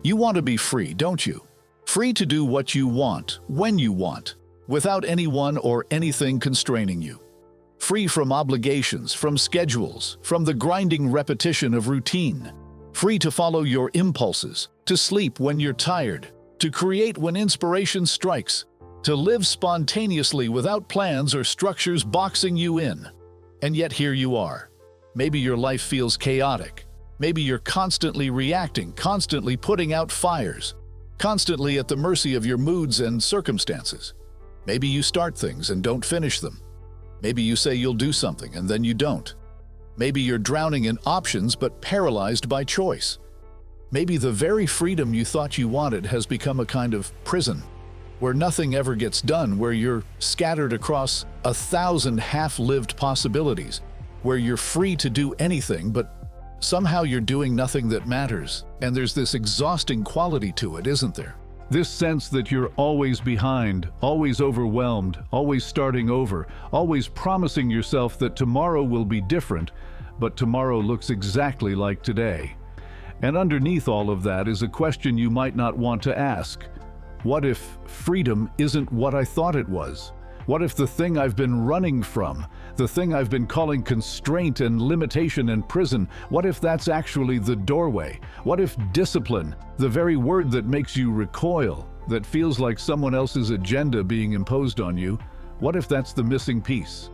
You want to be free, don't you? Free to do what you want, when you want, without anyone or anything constraining you. Free from obligations, from schedules, from the grinding repetition of routine. Free to follow your impulses, to sleep when you're tired, to create when inspiration strikes, to live spontaneously without plans or structures boxing you in. And yet here you are. Maybe your life feels chaotic. Maybe you're constantly reacting, constantly putting out fires, constantly at the mercy of your moods and circumstances. Maybe you start things and don't finish them. Maybe you say you'll do something and then you don't. Maybe you're drowning in options but paralyzed by choice. Maybe the very freedom you thought you wanted has become a kind of prison, where nothing ever gets done, where you're scattered across 1,000 half-lived possibilities, where you're free to do anything, but somehow you're doing nothing that matters. And there's this exhausting quality to it, isn't there? This sense that you're always behind, always overwhelmed, always starting over, always promising yourself that tomorrow will be different, but tomorrow looks exactly like today. And underneath all of that is a question you might not want to ask. What if freedom isn't what I thought it was? What if the thing I've been running from, the thing I've been calling constraint and limitation and prison, what if that's actually the doorway? What if discipline, the very word that makes you recoil, that feels like someone else's agenda being imposed on you, what if that's the missing piece?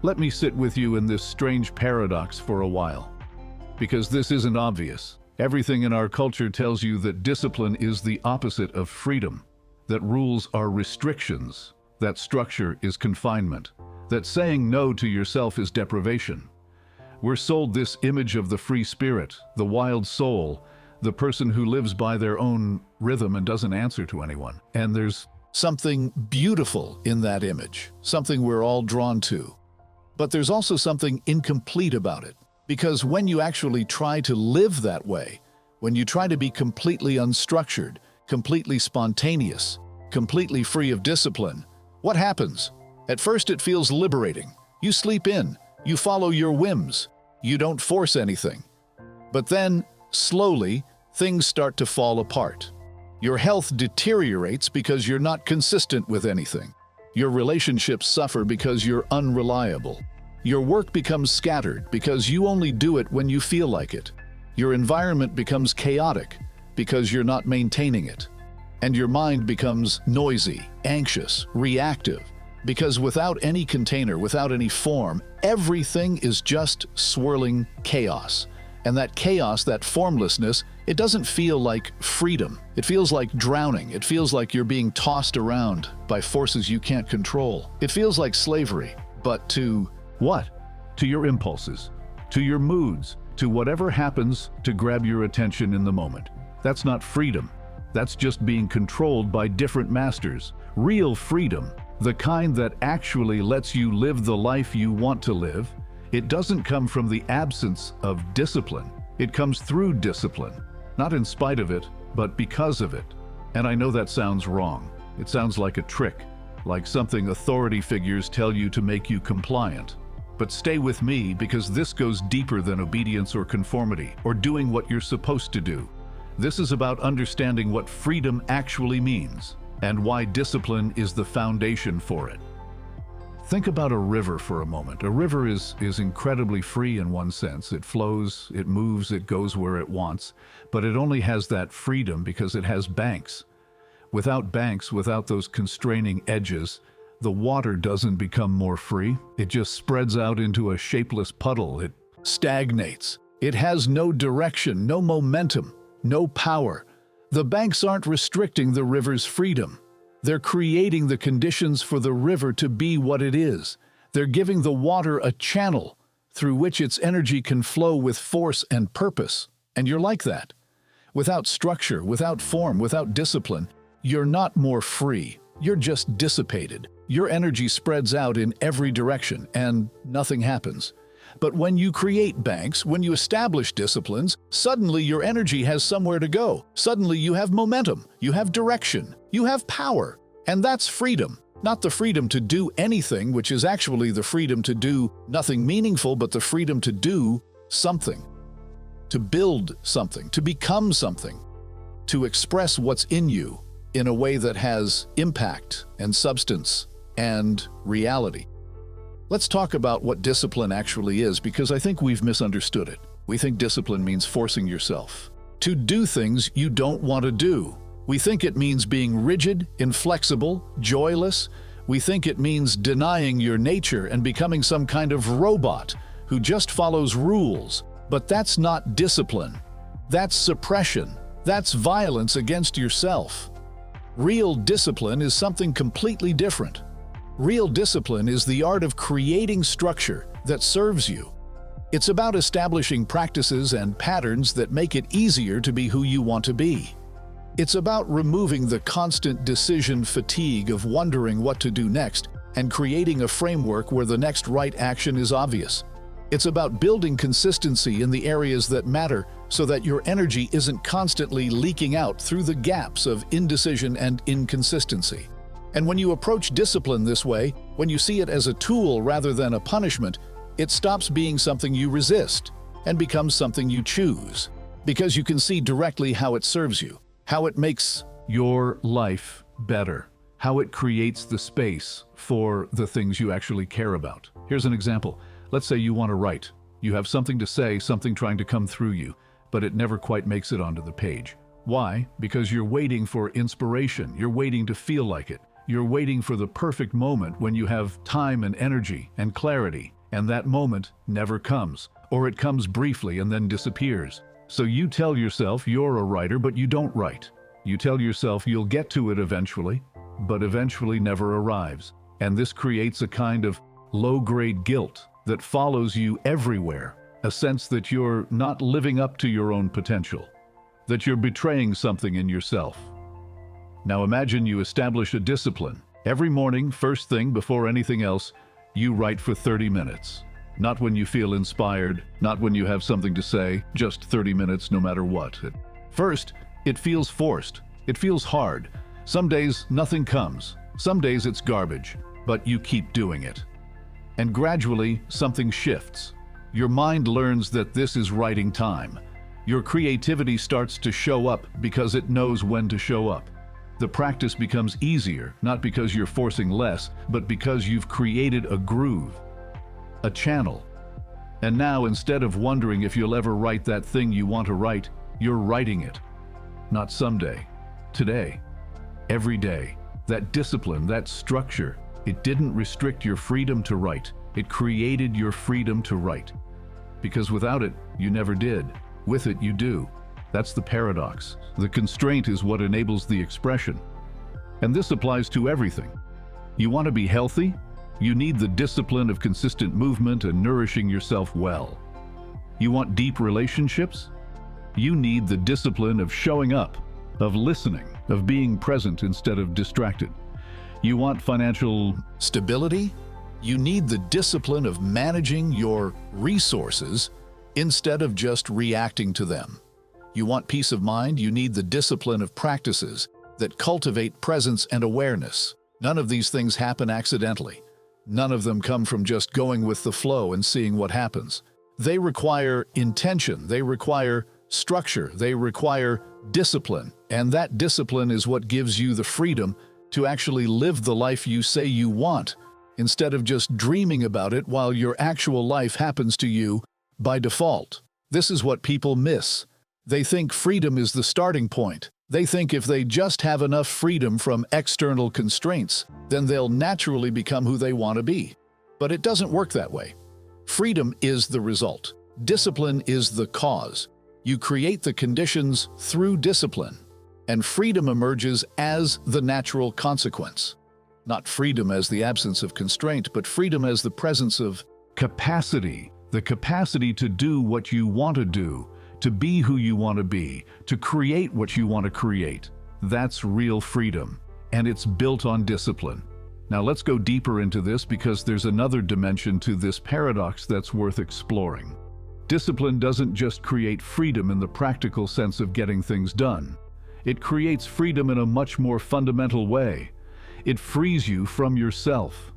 Let me sit with you in this strange paradox for a while. Because this isn't obvious. Everything in our culture tells you that discipline is the opposite of freedom, that rules are restrictions, that structure is confinement, that saying no to yourself is deprivation. We're sold this image of the free spirit, the wild soul, the person who lives by their own rhythm and doesn't answer to anyone. And there's something beautiful in that image, something we're all drawn to. But there's also something incomplete about it, because when you actually try to live that way, when you try to be completely unstructured, completely spontaneous, completely free of discipline, what happens? At first it feels liberating. You sleep in, you follow your whims, you don't force anything. But then, slowly, things start to fall apart. Your health deteriorates because you're not consistent with anything. Your relationships suffer because you're unreliable. Your work becomes scattered because you only do it when you feel like it. Your environment becomes chaotic because you're not maintaining it. And your mind becomes noisy, anxious, reactive, because without any container, without any form, everything is just swirling chaos. And that chaos, that formlessness, it doesn't feel like freedom. It feels like drowning. It feels like you're being tossed around by forces you can't control. It feels like slavery, but to what? To your impulses, to your moods, to whatever happens to grab your attention in the moment. That's not freedom. That's just being controlled by different masters. Real freedom, the kind that actually lets you live the life you want to live, it doesn't come from the absence of discipline. It comes through discipline, not in spite of it, but because of it. And I know that sounds wrong. It sounds like a trick, like something authority figures tell you to make you compliant. But stay with me, because this goes deeper than obedience or conformity, or doing what you're supposed to do. This is about understanding what freedom actually means, and why discipline is the foundation for it. Think about a river for a moment. A river is incredibly free in one sense. It flows, it moves, it goes where it wants, but it only has that freedom because it has banks. Without banks, without those constraining edges, the water doesn't become more free. It just spreads out into a shapeless puddle. It stagnates. It has no direction, no momentum, no power. The banks aren't restricting the river's freedom. They're creating the conditions for the river to be what it is. They're giving the water a channel through which its energy can flow with force and purpose. And you're like that. Without structure, without form, without discipline, you're not more free. You're just dissipated. Your energy spreads out in every direction, and nothing happens. But when you create banks, when you establish disciplines, suddenly your energy has somewhere to go. Suddenly you have momentum, you have direction, you have power. And that's freedom. Not the freedom to do anything, which is actually the freedom to do nothing meaningful, but the freedom to do something. To build something, to become something. to express what's in you in a way that has impact and substance and reality. Let's talk about what discipline actually is, because I think we've misunderstood it. We think discipline means forcing yourself to do things you don't want to do. We think it means being rigid, inflexible, joyless. We think it means denying your nature and becoming some kind of robot who just follows rules. But that's not discipline. That's suppression. That's violence against yourself. Real discipline is something completely different. Real discipline is the art of creating structure that serves you. It's about establishing practices and patterns that make it easier to be who you want to be. It's about removing the constant decision fatigue of wondering what to do next and creating a framework where the next right action is obvious. It's about building consistency in the areas that matter so that your energy isn't constantly leaking out through the gaps of indecision and inconsistency. And when you approach discipline this way, when you see it as a tool rather than a punishment, it stops being something you resist and becomes something you choose, because you can see directly how it serves you, how it makes your life better, how it creates the space for the things you actually care about. Here's an example. Let's say you want to write. You have something to say, something trying to come through you, but it never quite makes it onto the page. Why? Because you're waiting for inspiration. You're waiting to feel like it. You're waiting for the perfect moment when you have time and energy and clarity, and that moment never comes, or it comes briefly and then disappears. So you tell yourself you're a writer, but you don't write. You tell yourself you'll get to it eventually, but eventually never arrives. And this creates a kind of low-grade guilt that follows you everywhere, a sense that you're not living up to your own potential, that you're betraying something in yourself. Now imagine you establish a discipline. Every morning, first thing before anything else, you write for 30 minutes. Not when you feel inspired, not when you have something to say, just 30 minutes no matter what. At first, it feels forced. It feels hard. Some days, nothing comes. Some days it's garbage, but you keep doing it. And gradually, something shifts. Your mind learns that this is writing time. Your creativity starts to show up because it knows when to show up. The practice becomes easier, not because you're forcing less, but because you've created a groove, a channel. And now, instead of wondering if you'll ever write that thing you want to write, you're writing it. Not someday, today, every day. That discipline, that structure, it didn't restrict your freedom to write. It created your freedom to write. Because without it, you never did. With it, you do. That's the paradox. The constraint is what enables the expression. And this applies to everything. You want to be healthy? You need the discipline of consistent movement and nourishing yourself well. You want deep relationships? You need the discipline of showing up, of listening, of being present instead of distracted. You want financial stability? You need the discipline of managing your resources instead of just reacting to them. You want peace of mind? You need the discipline of practices that cultivate presence and awareness. None of these things happen accidentally. None of them come from just going with the flow and seeing what happens. They require intention, they require structure, they require discipline. And that discipline is what gives you the freedom to actually live the life you say you want, instead of just dreaming about it while your actual life happens to you by default. This is what people miss. They think freedom is the starting point. They think if they just have enough freedom from external constraints, then they'll naturally become who they want to be. But it doesn't work that way. Freedom is the result. Discipline is the cause. You create the conditions through discipline, and freedom emerges as the natural consequence. Not freedom as the absence of constraint, but freedom as the presence of capacity. The capacity to do what you want to do, to be who you want to be, to create what you want to create. That's real freedom, and it's built on discipline. Now let's go deeper into this, because there's another dimension to this paradox that's worth exploring. Discipline doesn't just create freedom in the practical sense of getting things done. It creates freedom in a much more fundamental way. It frees you from yourself,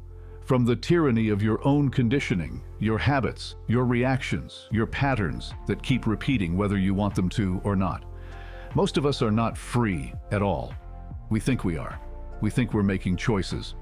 from the tyranny of your own conditioning, your habits, your reactions, your patterns that keep repeating whether you want them to or not. Most of us are not free at all. We think we are. We think we're making choices.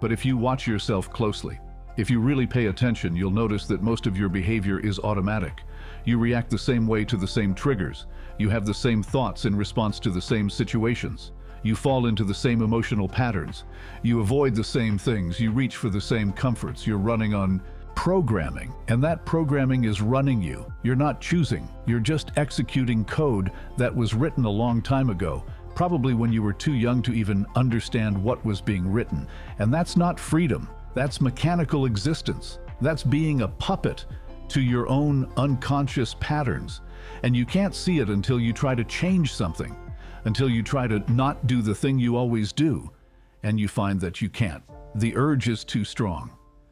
But if you watch yourself closely, if you really pay attention, you'll notice that most of your behavior is automatic. You react the same way to the same triggers. You have the same thoughts in response to the same situations. You fall into the same emotional patterns. You avoid the same things. You reach for the same comforts. You're running on programming, and that programming is running you. You're not choosing. You're just executing code that was written a long time ago, probably when you were too young to even understand what was being written. And that's not freedom. That's mechanical existence. That's being a puppet to your own unconscious patterns. And you can't see it until you try to change something, until you try to not do the thing you always do, and you find that you can't. The urge is too strong.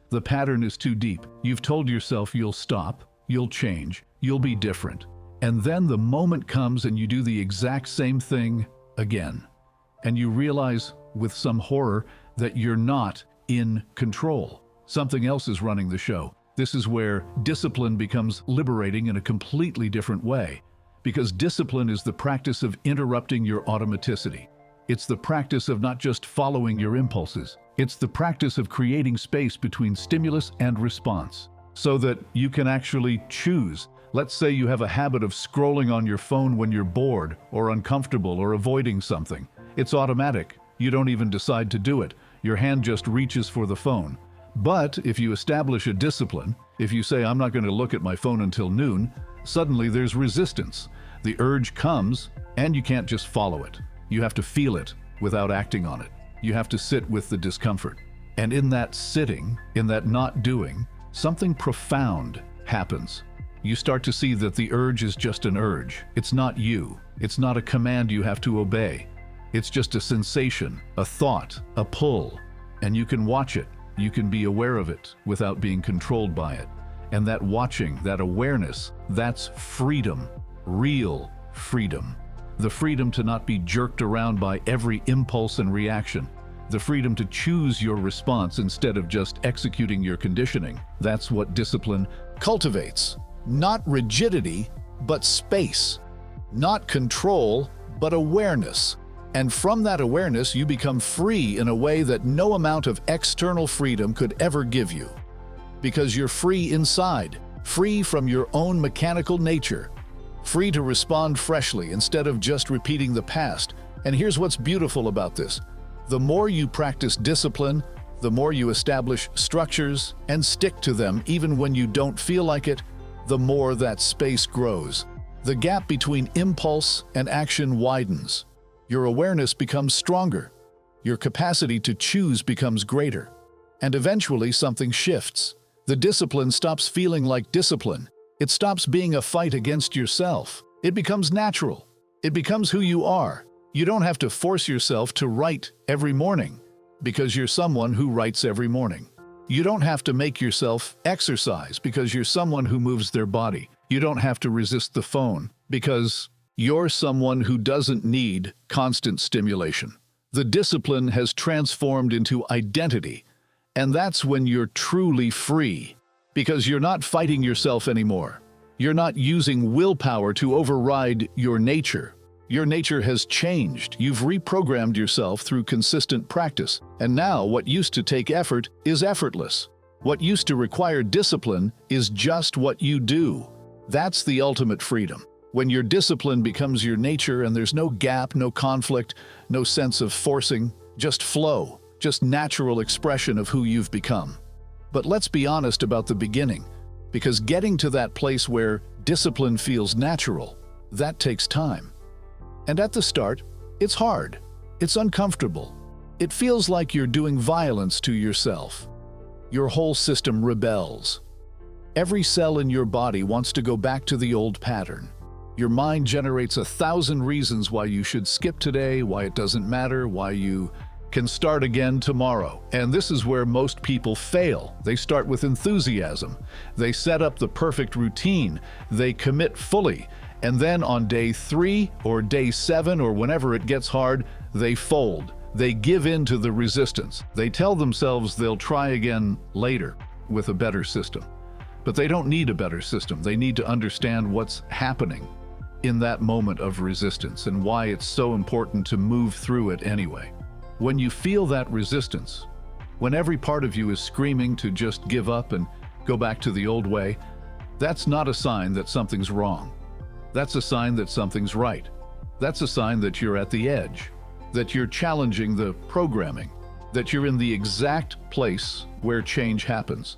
The pattern is too deep. You've told yourself you'll stop, you'll change, you'll be different. And then the moment comes and you do the exact same thing again. And you realize with some horror that you're not in control. Something else is running the show. This is where discipline becomes liberating in a completely different way, because discipline is the practice of interrupting your automaticity. It's the practice of not just following your impulses. It's the practice of creating space between stimulus and response so that you can actually choose. Let's say you have a habit of scrolling on your phone when you're bored or uncomfortable or avoiding something. It's automatic. You don't even decide to do it. Your hand just reaches for the phone. But if you establish a discipline, if you say, I'm not going to look at my phone until noon, suddenly there's resistance. The urge comes, and you can't just follow it. You have to feel it without acting on it. You have to sit with the discomfort. And in that sitting, in that not doing, something profound happens. You start to see that the urge is just an urge. It's not you. It's not a command you have to obey. It's just a sensation, a thought, a pull, and you can watch it. You can be aware of it without being controlled by it. And that watching, that awareness, that's freedom, real freedom. The freedom to not be jerked around by every impulse and reaction. The freedom to choose your response instead of just executing your conditioning. That's what discipline cultivates. Not rigidity, but space. Not control, but awareness. And from that awareness, you become free in a way that no amount of external freedom could ever give you. Because you're free inside, free from your own mechanical nature, free to respond freshly instead of just repeating the past. And here's what's beautiful about this. The more you practice discipline, the more you establish structures and stick to them even when you don't feel like it, the more that space grows. The gap between impulse and action widens. Your awareness becomes stronger. Your capacity to choose becomes greater. And eventually something shifts. The discipline stops feeling like discipline. It stops being a fight against yourself. It becomes natural. It becomes who you are. You don't have to force yourself to write every morning because you're someone who writes every morning. You don't have to make yourself exercise because you're someone who moves their body. You don't have to resist the phone because you're someone who doesn't need constant stimulation. The discipline has transformed into identity, and that's when you're truly free, because you're not fighting yourself anymore. You're not using willpower to override your nature. Your nature has changed. You've reprogrammed yourself through consistent practice, and now what used to take effort is effortless. What used to require discipline is just what you do. That's the ultimate freedom. When your discipline becomes your nature and there's no gap, no conflict, no sense of forcing, just flow, just natural expression of who you've become. But let's be honest about the beginning, because getting to that place where discipline feels natural, that takes time. And at the start, it's hard, it's uncomfortable. It feels like you're doing violence to yourself. Your whole system rebels. Every cell in your body wants to go back to the old pattern. Your mind generates 1,000 reasons why you should skip today, why it doesn't matter, why you can start again tomorrow. And this is where most people fail. They start with enthusiasm. They set up the perfect routine. They commit fully. And then on day 3 or day 7 or whenever it gets hard, they fold. They give in to the resistance. They tell themselves they'll try again later with a better system. But they don't need a better system. They need to understand what's happening in that moment of resistance and why it's so important to move through it anyway. When you feel that resistance, when every part of you is screaming to just give up and go back to the old way, that's not a sign that something's wrong. That's a sign that something's right. That's a sign that you're at the edge, that you're challenging the programming, that you're in the exact place where change happens.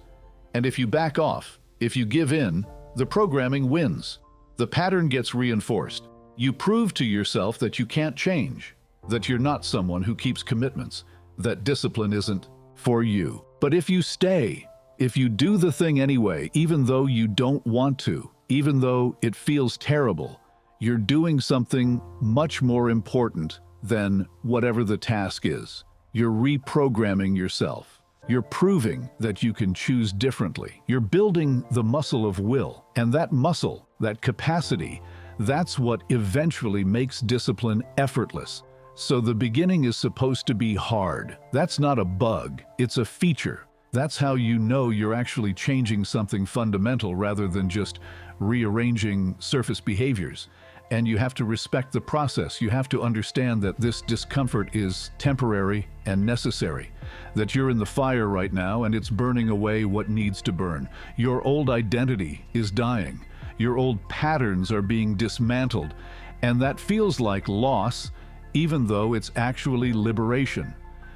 And if you back off, if you give in, the programming wins. The pattern gets reinforced. You prove to yourself that you can't change, that you're not someone who keeps commitments, that discipline isn't for you. But if you stay, if you do the thing anyway, even though you don't want to, even though it feels terrible, you're doing something much more important than whatever the task is. You're reprogramming yourself. You're proving that you can choose differently. You're building the muscle of will, and that muscle, that capacity, that's what eventually makes discipline effortless. So the beginning is supposed to be hard. That's not a bug, it's a feature. That's how you know you're actually changing something fundamental rather than just rearranging surface behaviors. And you have to respect the process. You have to understand that this discomfort is temporary and necessary, that you're in the fire right now and it's burning away what needs to burn. Your old identity is dying. Your old patterns are being dismantled. And that feels like loss, even though it's actually liberation,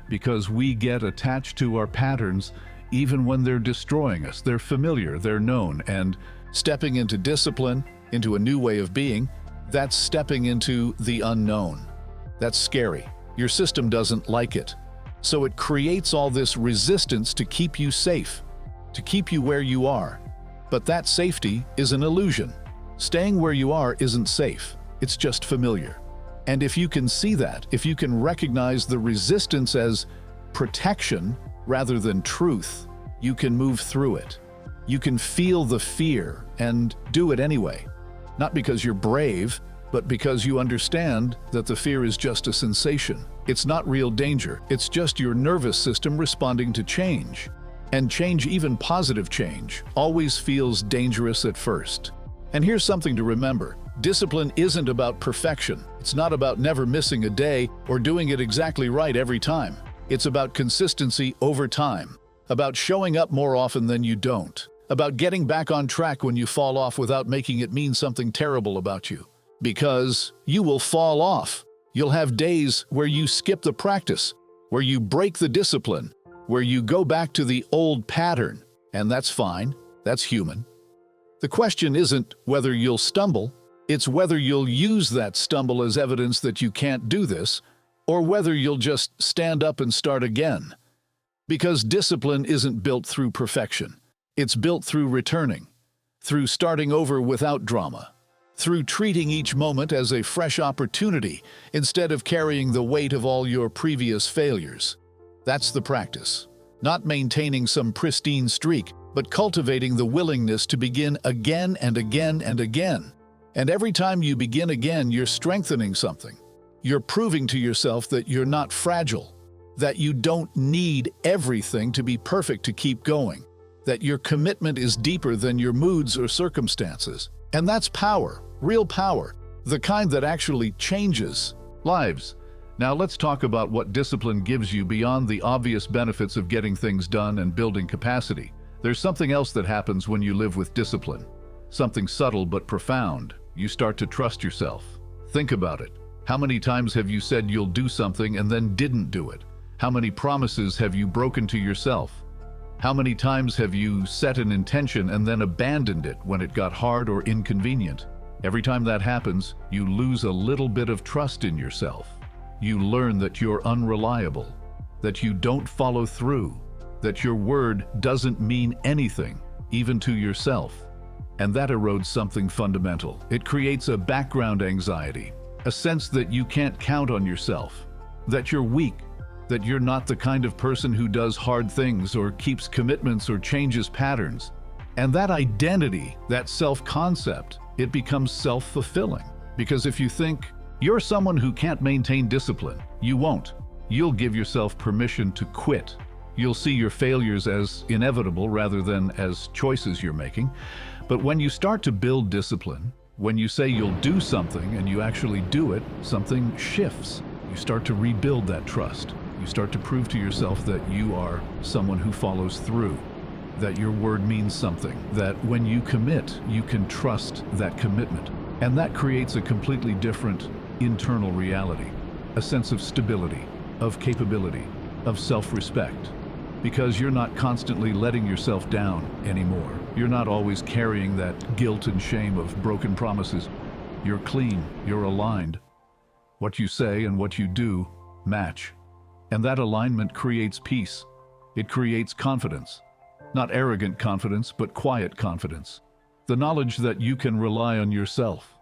because we get attached to our patterns even when they're destroying us. They're familiar, they're known, and stepping into discipline, into a new way of being, that's stepping into the unknown. That's scary. Your system doesn't like it. So it creates all this resistance to keep you safe, to keep you where you are. But that safety is an illusion. Staying where you are isn't safe. It's just familiar. And if you can see that, if you can recognize the resistance as protection rather than truth, you can move through it. You can feel the fear and do it anyway. Not because you're brave, but because you understand that the fear is just a sensation. It's not real danger. It's just your nervous system responding to change. And change, even positive change, always feels dangerous at first. And here's something to remember. Discipline isn't about perfection. It's not about never missing a day or doing it exactly right every time. It's about consistency over time, about showing up more often than you don't, about getting back on track when you fall off without making it mean something terrible about you. Because you will fall off. You'll have days where you skip the practice, where you break the discipline, where you go back to the old pattern. And that's fine. That's human. The question isn't whether you'll stumble. It's whether you'll use that stumble as evidence that you can't do this, or whether you'll just stand up and start again. Because discipline isn't built through perfection. It's built through returning, through starting over without drama, through treating each moment as a fresh opportunity instead of carrying the weight of all your previous failures. That's the practice. Not maintaining some pristine streak, but cultivating the willingness to begin again and again and again. And every time you begin again, you're strengthening something. You're proving to yourself that you're not fragile, that you don't need everything to be perfect to keep going, that your commitment is deeper than your moods or circumstances. And that's power, real power, the kind that actually changes lives. Now let's talk about what discipline gives you beyond the obvious benefits of getting things done and building capacity. There's something else that happens when you live with discipline. Something subtle but profound. You start to trust yourself. Think about it. How many times have you said you'll do something and then didn't do it? How many promises have you broken to yourself? How many times have you set an intention and then abandoned it when it got hard or inconvenient? Every time that happens, you lose a little bit of trust in yourself. You learn that you're unreliable, that you don't follow through, that your word doesn't mean anything, even to yourself. And that erodes something fundamental. It creates a background anxiety, a sense that you can't count on yourself, that you're weak, that you're not the kind of person who does hard things or keeps commitments or changes patterns. And that identity, that self-concept, it becomes self-fulfilling. Because if you think you're someone who can't maintain discipline, you won't. You'll give yourself permission to quit. You'll see your failures as inevitable rather than as choices you're making. But when you start to build discipline, When you say you'll do something and you actually do it, something shifts. You start to rebuild that trust. You start to prove to yourself that you are someone who follows through, that your word means something, that when you commit, you can trust that commitment. And that creates a completely different internal reality, a sense of stability, of capability, of self-respect. Because you're not constantly letting yourself down anymore. You're not always carrying that guilt and shame of broken promises. You're clean, you're aligned. What you say and what you do match. And that alignment creates peace. It creates confidence. Not arrogant confidence, but quiet confidence. The knowledge that you can rely on yourself.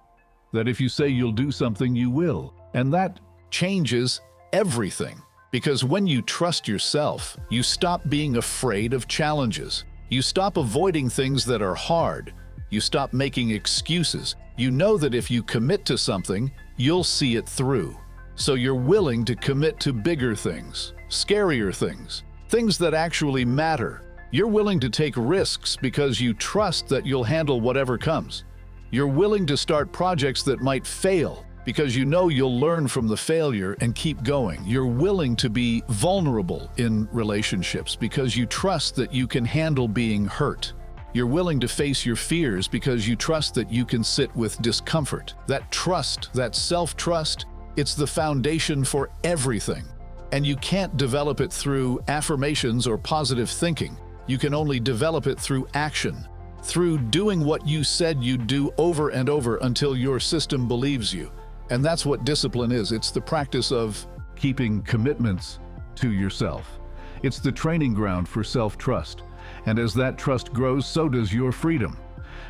That if you say you'll do something, you will. And that changes everything. Because when you trust yourself, you stop being afraid of challenges. You stop avoiding things that are hard. You stop making excuses. You know that if you commit to something, you'll see it through. So you're willing to commit to bigger things, scarier things, things that actually matter. You're willing to take risks because you trust that you'll handle whatever comes. You're willing to start projects that might fail because you know you'll learn from the failure and keep going. You're willing to be vulnerable in relationships because you trust that you can handle being hurt. You're willing to face your fears because you trust that you can sit with discomfort. That trust, that self-trust, it's the foundation for everything. And you can't develop it through affirmations or positive thinking. You can only develop it through action, through doing what you said you'd do over and over until your system believes you. And that's what discipline is. It's the practice of keeping commitments to yourself. It's the training ground for self-trust. And as that trust grows, so does your freedom.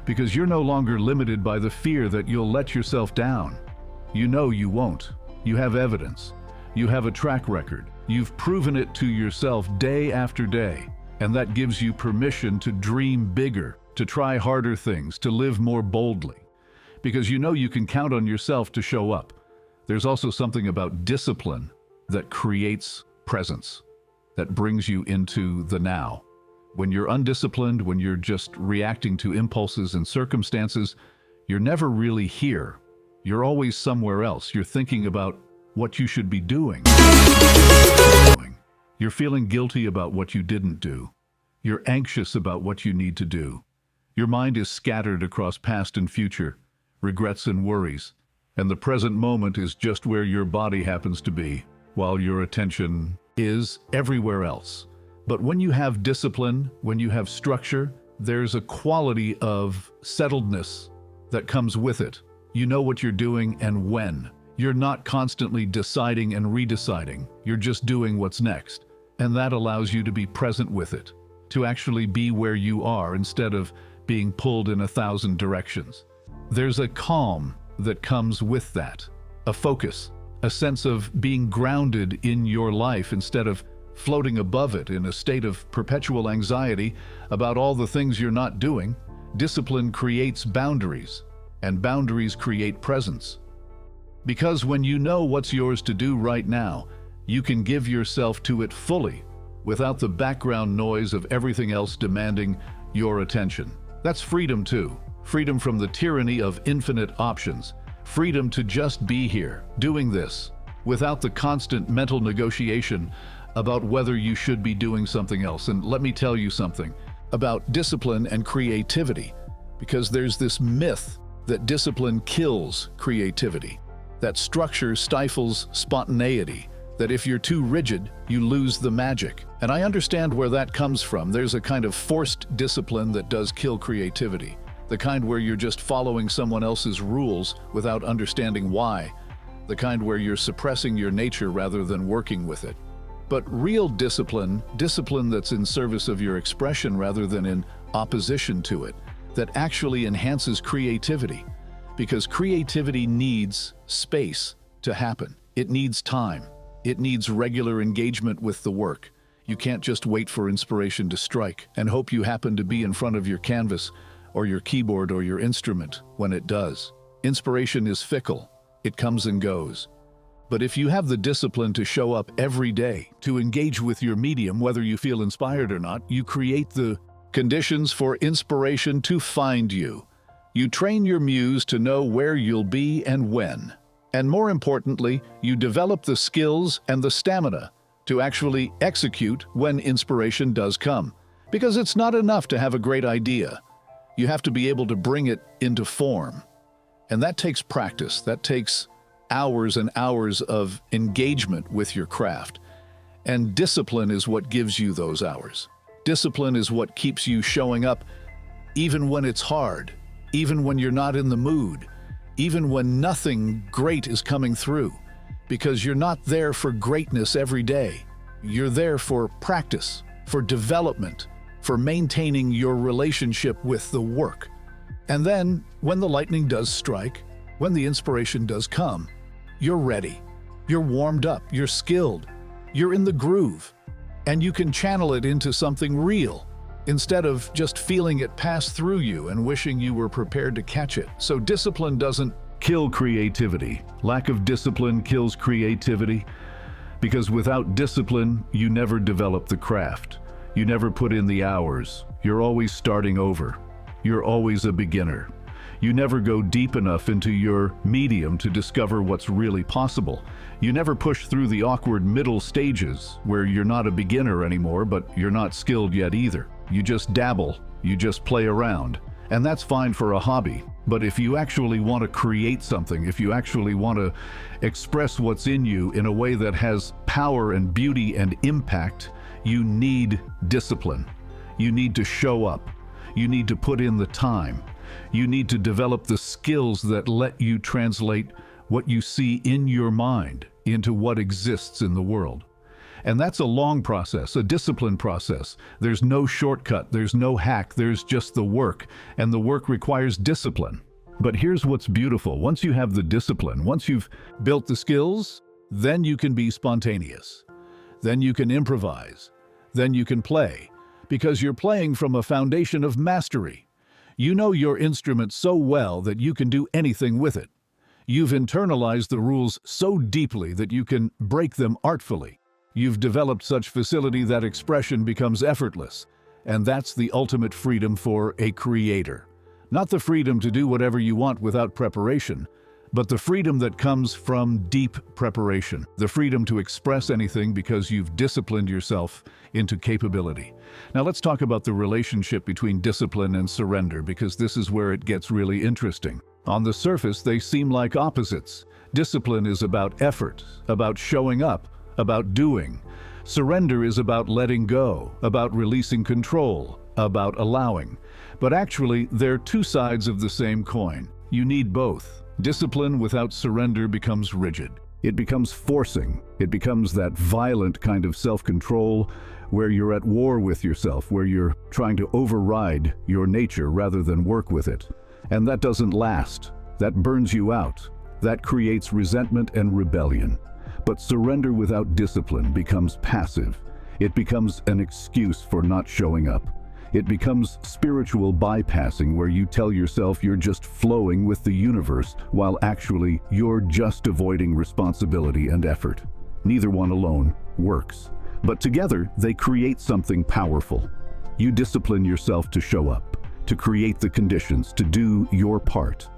Because you're no longer limited by the fear that you'll let yourself down. You know you won't. You have evidence. You have a track record. You've proven it to yourself day after day. And that gives you permission to dream bigger, to try harder things, to live more boldly. Because you know you can count on yourself to show up. There's also something about discipline that creates presence, that brings you into the now. When you're undisciplined, when you're just reacting to impulses and circumstances, you're never really here. You're always somewhere else. You're thinking about what you should be doing. You're feeling guilty about what you didn't do. You're anxious about what you need to do. Your mind is scattered across past and future, regrets and worries, and the present moment is just where your body happens to be, while your attention is everywhere else. But when you have discipline, when you have structure, there's a quality of settledness that comes with it. You know what you're doing and when. You're not constantly deciding and redeciding. You're just doing what's next. And that allows you to be present with it, to actually be where you are instead of being pulled in 1,000 directions. There's a calm that comes with that, a focus, a sense of being grounded in your life instead of floating above it in a state of perpetual anxiety about all the things you're not doing. Discipline creates boundaries, and boundaries create presence. Because when you know what's yours to do right now, you can give yourself to it fully, without the background noise of everything else demanding your attention. That's freedom too. Freedom from the tyranny of infinite options. Freedom to just be here, doing this, without the constant mental negotiation about whether you should be doing something else. And let me tell you something about discipline and creativity, because there's this myth that discipline kills creativity, that structure stifles spontaneity, that if you're too rigid, you lose the magic. And I understand where that comes from. There's a kind of forced discipline that does kill creativity, the kind where you're just following someone else's rules without understanding why, the kind where you're suppressing your nature rather than working with it. But real discipline, discipline that's in service of your expression rather than in opposition to it, that actually enhances creativity. Because creativity needs space to happen. It needs time. It needs regular engagement with the work. You can't just wait for inspiration to strike and hope you happen to be in front of your canvas or your keyboard or your instrument when it does. Inspiration is fickle. It comes and goes. But if you have the discipline to show up every day, to engage with your medium, whether you feel inspired or not, you create the conditions for inspiration to find you. You train your muse to know where you'll be and when. And more importantly, you develop the skills and the stamina to actually execute when inspiration does come. Because it's not enough to have a great idea. You have to be able to bring it into form. And that takes practice. That takes hours and hours of engagement with your craft. And discipline is what gives you those hours. Discipline is what keeps you showing up even when it's hard, even when you're not in the mood, even when nothing great is coming through. Because you're not there for greatness every day. You're there for practice, for development, for maintaining your relationship with the work. And then, when the lightning does strike, when the inspiration does come, you're ready. You're warmed up, you're skilled, you're in the groove, and you can channel it into something real, instead of just feeling it pass through you and wishing you were prepared to catch it. So discipline doesn't kill creativity. Lack of discipline kills creativity, because without discipline, you never develop the craft. You never put in the hours. You're always starting over. You're always a beginner. You never go deep enough into your medium to discover what's really possible. You never push through the awkward middle stages where you're not a beginner anymore, but you're not skilled yet either. You just dabble. You just play around. And that's fine for a hobby. But if you actually want to create something, if you actually want to express what's in you in a way that has power and beauty and impact, you need discipline. You need to show up. You need to put in the time. You need to develop the skills that let you translate what you see in your mind into what exists in the world. And that's a long process, a disciplined process. There's no shortcut, there's no hack, there's just the work, and the work requires discipline. But here's what's beautiful. Once you have the discipline, once you've built the skills, then you can be spontaneous. Then you can improvise. Then you can play, because you're playing from a foundation of mastery. You know your instrument so well that you can do anything with it. You've internalized the rules so deeply that you can break them artfully. You've developed such facility that expression becomes effortless. And that's the ultimate freedom for a creator. Not the freedom to do whatever you want without preparation, but the freedom that comes from deep preparation. The freedom to express anything because you've disciplined yourself into capability. Now let's talk about the relationship between discipline and surrender, because this is where it gets really interesting. On the surface, they seem like opposites. Discipline is about effort, about showing up, about doing. Surrender is about letting go, about releasing control, about allowing. But actually, they're two sides of the same coin. You need both. Discipline without surrender becomes rigid. It becomes forcing. It becomes that violent kind of self-control where you're at war with yourself, where you're trying to override your nature rather than work with it. And that doesn't last. That burns you out. That creates resentment and rebellion. But surrender without discipline becomes passive. It becomes an excuse for not showing up. It becomes spiritual bypassing, where you tell yourself you're just flowing with the universe, while actually you're just avoiding responsibility and effort. Neither one alone works. But together, they create something powerful. You discipline yourself to show up, to create the conditions, to do your part.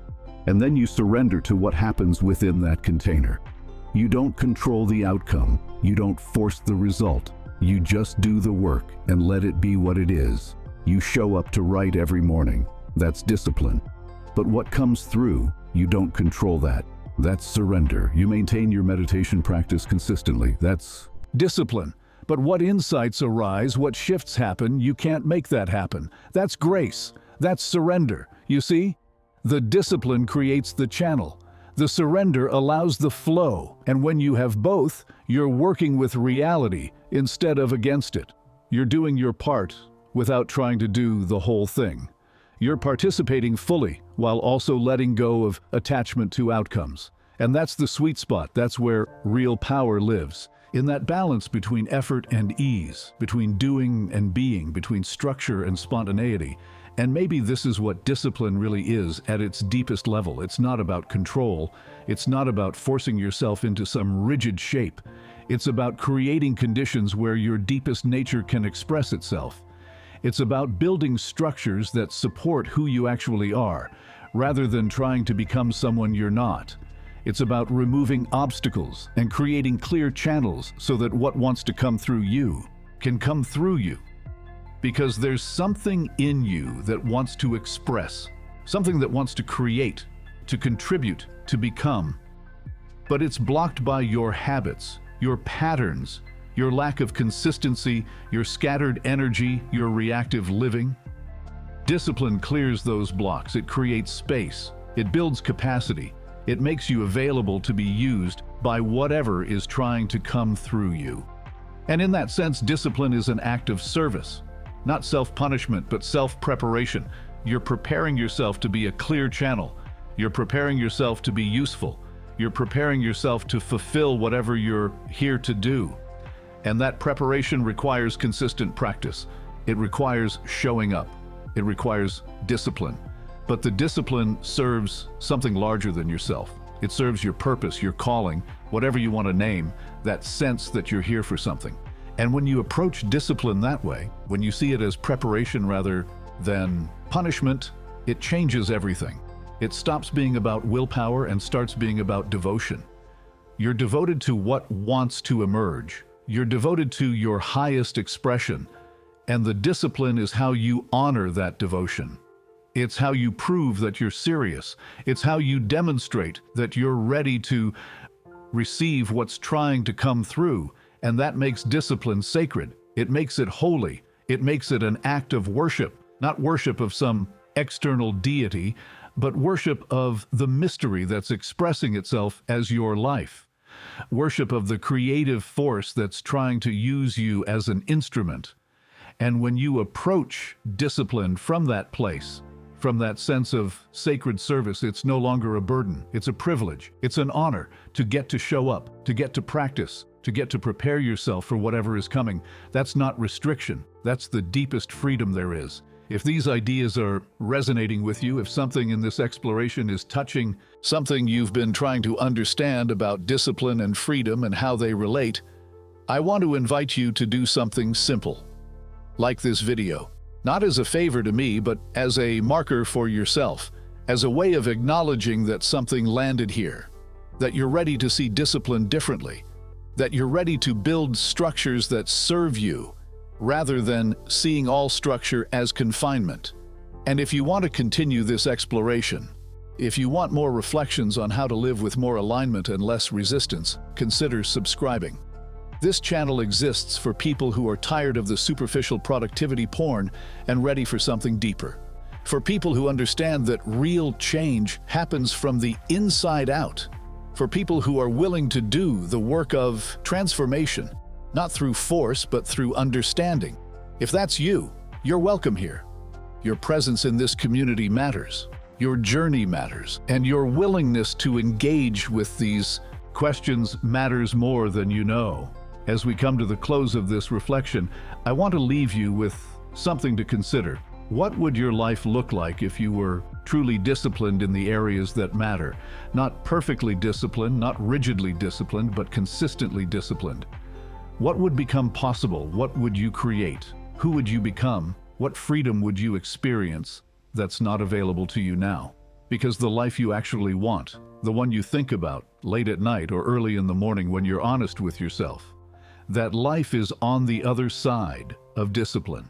And then you surrender to what happens within that container. You don't control the outcome. You don't force the result. You just do the work and let it be what it is. You show up to write every morning. That's discipline. But what comes through, you don't control that. That's surrender. You maintain your meditation practice consistently. That's discipline. But what insights arise, what shifts happen, you can't make that happen. That's grace. That's surrender. You see? The discipline creates the channel. The surrender allows the flow. And when you have both, you're working with reality instead of against it. You're doing your part without trying to do the whole thing. You're participating fully while also letting go of attachment to outcomes. And that's the sweet spot. That's where real power lives. In that balance between effort and ease, between doing and being, between structure and spontaneity. And maybe this is what discipline really is at its deepest level. It's not about control. It's not about forcing yourself into some rigid shape. It's about creating conditions where your deepest nature can express itself. It's about building structures that support who you actually are, rather than trying to become someone you're not. It's about removing obstacles and creating clear channels so that what wants to come through you can come through you. Because there's something in you that wants to express, something that wants to create, to contribute, to become. But it's blocked by your habits, your patterns, your lack of consistency, your scattered energy, your reactive living. Discipline clears those blocks. It creates space. It builds capacity. It makes you available to be used by whatever is trying to come through you. And in that sense, discipline is an act of service. Not self-punishment, but self-preparation. You're preparing yourself to be a clear channel. You're preparing yourself to be useful. You're preparing yourself to fulfill whatever you're here to do. And that preparation requires consistent practice. It requires showing up. It requires discipline. But the discipline serves something larger than yourself. It serves your purpose, your calling, whatever you want to name, that sense that you're here for something. And when you approach discipline that way, when you see it as preparation rather than punishment, it changes everything. It stops being about willpower and starts being about devotion. You're devoted to what wants to emerge. You're devoted to your highest expression. And the discipline is how you honor that devotion. It's how you prove that you're serious. It's how you demonstrate that you're ready to receive what's trying to come through. And that makes discipline sacred. It makes it holy. It makes it an act of worship, not worship of some external deity, but worship of the mystery that's expressing itself as your life. Worship of the creative force that's trying to use you as an instrument. And when you approach discipline from that place, from that sense of sacred service, it's no longer a burden. It's a privilege. It's an honor to get to show up, to get to practice, to get to prepare yourself for whatever is coming. That's not restriction. That's the deepest freedom there is. If these ideas are resonating with you, if something in this exploration is touching something you've been trying to understand about discipline and freedom and how they relate, I want to invite you to do something simple, like this video. Not as a favor to me, but as a marker for yourself, as a way of acknowledging that something landed here, that you're ready to see discipline differently, that you're ready to build structures that serve you, rather than seeing all structure as confinement. And if you want to continue this exploration, if you want more reflections on how to live with more alignment and less resistance, consider subscribing. This channel exists for people who are tired of the superficial productivity porn and ready for something deeper. For people who understand that real change happens from the inside out. For people who are willing to do the work of transformation, not through force, but through understanding. If that's you, you're welcome here. Your presence in this community matters. Your journey matters. And your willingness to engage with these questions matters more than you know. As we come to the close of this reflection, I want to leave you with something to consider. What would your life look like if you were truly disciplined in the areas that matter? Not perfectly disciplined, not rigidly disciplined, but consistently disciplined. What would become possible? What would you create? Who would you become? What freedom would you experience that's not available to you now? Because the life you actually want, the one you think about late at night or early in the morning when you're honest with yourself, that life is on the other side of discipline.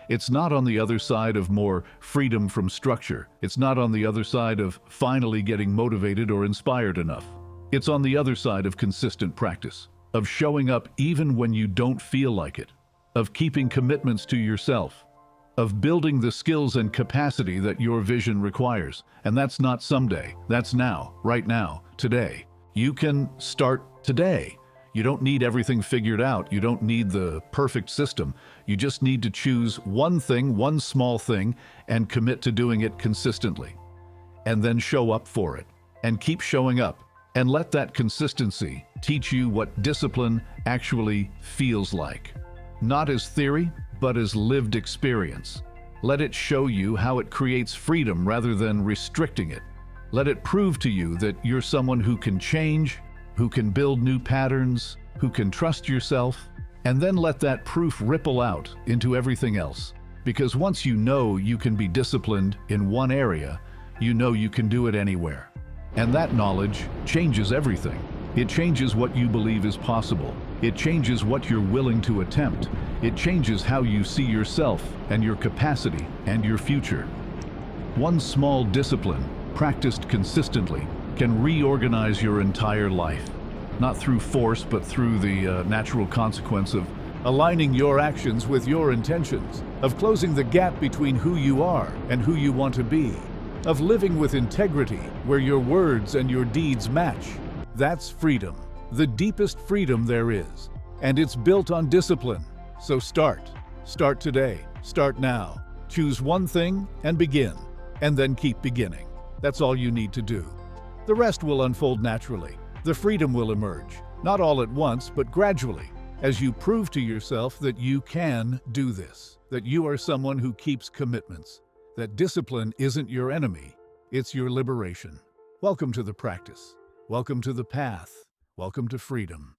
It's not on the other side of more freedom from structure. It's not on the other side of finally getting motivated or inspired enough. It's on the other side of consistent practice, of showing up even when you don't feel like it, of keeping commitments to yourself, of building the skills and capacity that your vision requires. And that's not someday. That's now, right now, today. You can start today. You don't need everything figured out. You don't need the perfect system. You just need to choose one thing, one small thing, and commit to doing it consistently. And then show up for it. And keep showing up. And let that consistency teach you what discipline actually feels like. Not as theory, but as lived experience. Let it show you how it creates freedom rather than restricting it. Let it prove to you that you're someone who can change, who can build new patterns, who can trust yourself, and then let that proof ripple out into everything else. Because once you know you can be disciplined in one area, you know you can do it anywhere. And that knowledge changes everything. It changes what you believe is possible. It changes what you're willing to attempt. It changes how you see yourself and your capacity and your future. One small discipline, practiced consistently, can reorganize your entire life. Not through force, but through the natural consequence of aligning your actions with your intentions, of closing the gap between who you are and who you want to be, of living with integrity where your words and your deeds match. That's freedom, the deepest freedom there is. And it's built on discipline. So start. Start today. Start now. Choose one thing and begin. And then keep beginning. That's all you need to do. The rest will unfold naturally. The freedom will emerge, not all at once, but gradually, as you prove to yourself that you can do this, that you are someone who keeps commitments, that discipline isn't your enemy, it's your liberation. Welcome to the practice. Welcome to the path. Welcome to freedom.